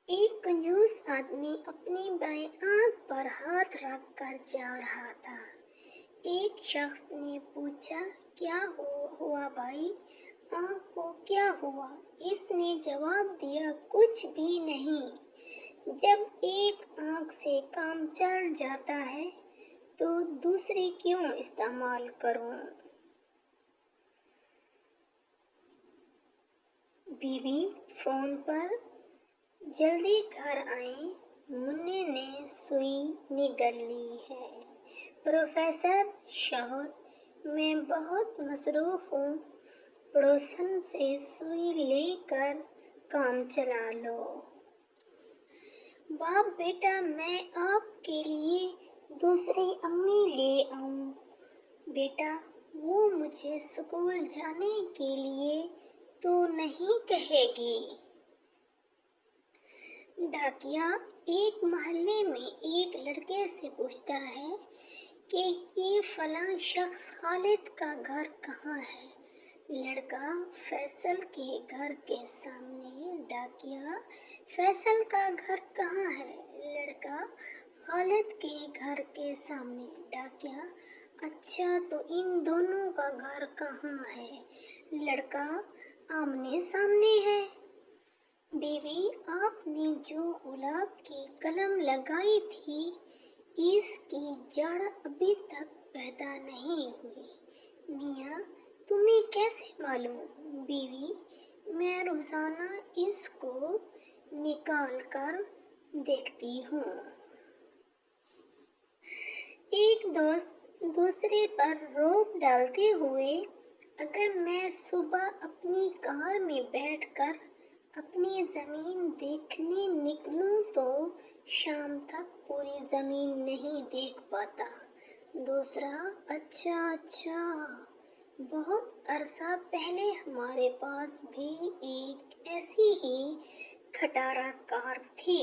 ایک کنجوس آدمی اپنی بائیں آنکھ پر ہاتھ رکھ کر جا رہا تھا۔ ایک شخص نے پوچھا، کیا ہوا بھائی، آنکھ کو کیا ہوا؟ اس نے جواب دیا، کچھ بھی نہیں۔ جب ایک آنکھ سے کام چل جاتا ہے تو دوسری کیوں استعمال کروں؟ بیوی فون پر، جلدی گھر آئیں، منّے نے سوئی نگل لی ہے۔ پروفیسر، شوہر، میں بہت مصروف ہوں، پڑوسن سے سوئی لے کر کام چلا لو۔ باپ، بیٹا میں آپ کے لیے دوسری امی لے آؤں؟ بیٹا، وہ مجھے اسکول جانے کے لیے تو نہیں کہے گی؟ ڈاکیا ایک محلے میں ایک لڑکے سے پوچھتا ہے کہ یہ فلاں شخص خالد کا گھر کہاں ہے؟ لڑکا، فیصل کے گھر کے سامنے۔ ڈاکیا، فیصل کا گھر کہاں ہے؟ لڑکا، خالد کے گھر کے سامنے۔ ڈاکیا، اچھا تو ان دونوں کا گھر کہاں ہے؟ لڑکا، آمنے سامنے ہے۔ بیوی، آپ نے جو گلاب کی کلم لگائی تھی اس کی جڑ ابھی تک پیدا نہیں ہوئی۔ میاں، تمہیں کیسے معلوم؟ بیوی، میں روزانہ اس کو نکال کر دیکھتی ہوں۔ ایک دوست دوسرے پر روب ڈالتے ہوئے، اگر میں صبح اپنی کار میں بیٹھ کر اپنی زمین دیکھنے نکلوں تو شام تک پوری زمین نہیں دیکھ پاتا۔ دوسرا، اچھا، بہت عرصہ پہلے ہمارے پاس بھی ایک ایسی ہی کھٹارا کار تھی۔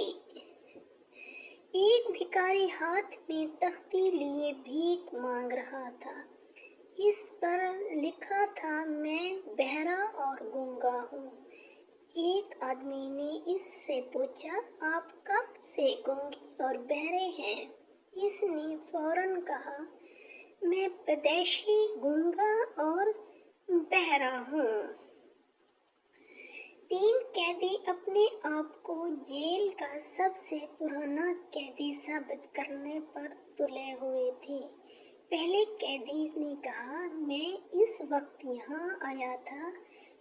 ایک بھکاری ہاتھ میں تختی لیے بھیک مانگ رہا تھا۔ اس پر لکھا تھا، میں بہرا اور گونگا ہوں۔ ایک آدمی نے اس سے پوچھا، آپ کب سے گونگے اور بہرے ہیں؟ اس نے فوراً کہا، میں پیدائشی گونگا اور بہرا ہوں۔ 3 قیدی اپنے آپ کو جیل کا سب سے پرانا قیدی ثابت کرنے پر تلے ہوئے تھے۔ پہلے قیدی نے کہا، میں اس وقت یہاں آیا تھا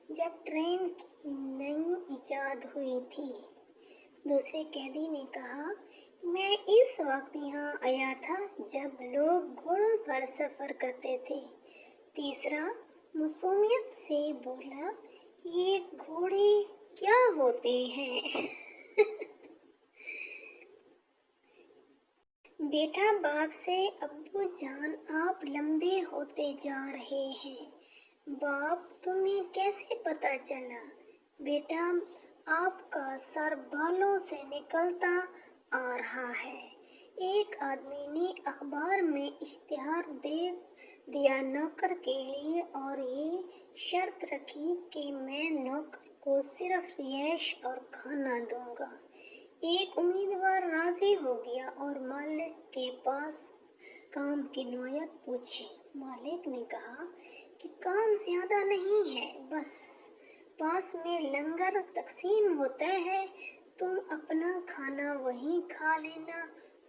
جب ٹرین کی نئی ایجاد ہوئی تھی۔ دوسرے قیدی نے کہا، میں اس وقت یہاں آیا تھا جب لوگ گھوڑوں پر سفر کرتے تھے۔ تیسرا معصومیت سے بولا، یہ گھوڑے کیا ہوتے ہیں؟ بیٹا باپ سے، ابو جان آپ لمبے ہوتے جا رہے ہیں۔ باپ، تمہیں کیسے پتہ چلا؟ بیٹا، آپ کا سر بالوں سے نکلتا آ رہا ہے۔ ایک آدمی نے اخبار میں اشتہار دے دیا نوکر کے لیے اور یہ شرط رکھی کہ میں نوکر کو صرف رہائش اور کھانا دوں گا۔ ایک امیدوار راضی ہو گیا اور مالک کے پاس کام کی نوعیت پوچھی۔ مالک نے کہا کہ کام زیادہ نہیں ہے، بس پاس میں لنگر تقسیم ہوتا ہے، تم اپنا کھانا وہیں کھا لینا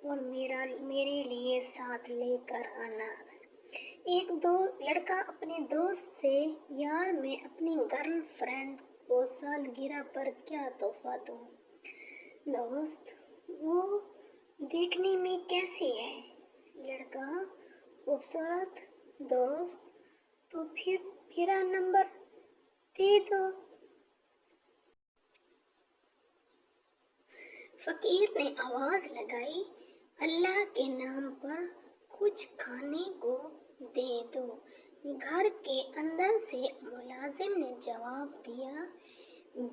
اور میرے لیے ساتھ لے کر آنا۔ ایک لڑکا اپنے دوست سے، یار میں اپنی گرل فرینڈ کو سالگرہ پر کیا تحفہ دوں؟ دوست، وہ دیکھنے میں کیسی ہے؟ لڑکا، خوبصورت۔ دوست، تو پھر میرا نمبر دے دو۔ فقیر نے آواز لگائی، اللہ کے نام پر کچھ کھانے کو دے دو۔ گھر کے اندر سے ملازم نے جواب دیا،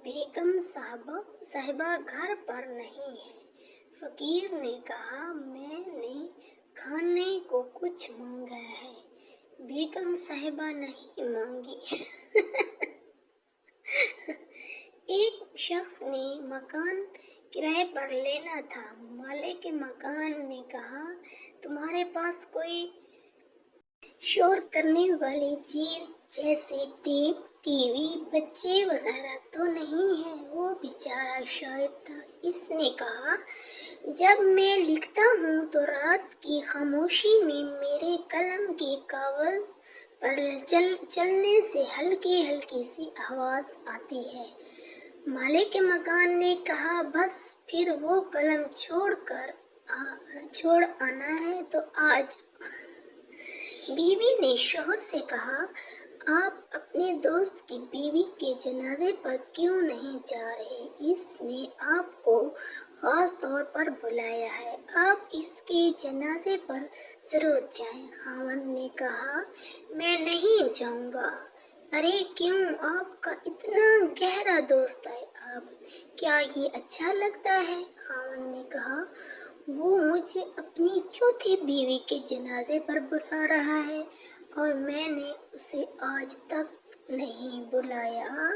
بیگم صاحبہ گھر پر نہیں ہے۔ فقیر نے کہا، میں نے کھانے کو کچھ مانگا ہے، بیگم صاحبہ نہیں مانگی۔ ایک شخص نے مکان کرائے پر لینا تھا۔ مالک مکان نے کہا تمہارے پاس کوئی شور کرنے والی چیز جیسے ٹیپ، ٹی وی، بچے وغیرہ تو نہیں ہے؟ وہ بیچارہ شاید تھا۔ اس نے کہا جب میں لکھتا ہوں تو رات کی خاموشی میں میرے قلم کے کاغذ پر چلنے سے ہلکی ہلکی سی آواز آتی ہے۔ مالک مکان نے کہا بس پھر وہ قلم چھوڑ آنا ہے تو آج۔ بیوی نے شوہر سے کہا آپ اپنے دوست کی بیوی کے جنازے پر کیوں نہیں جا رہے؟ اس نے آپ کو خاص طور پر بلایا ہے، آپ اس کے جنازے پر ضرور جائیں۔ خاوند نے کہا میں نہیں جاؤں گا۔ ارے کیوں؟ آپ کا اتنا گہرا دوست ہے، آپ کیا یہ اچھا لگتا ہے؟ خاوند نے کہا وہ مجھے اپنی چوتھی بیوی کے جنازے پر بلا رہا ہے اور میں نے اسے آج تک نہیں بلایا۔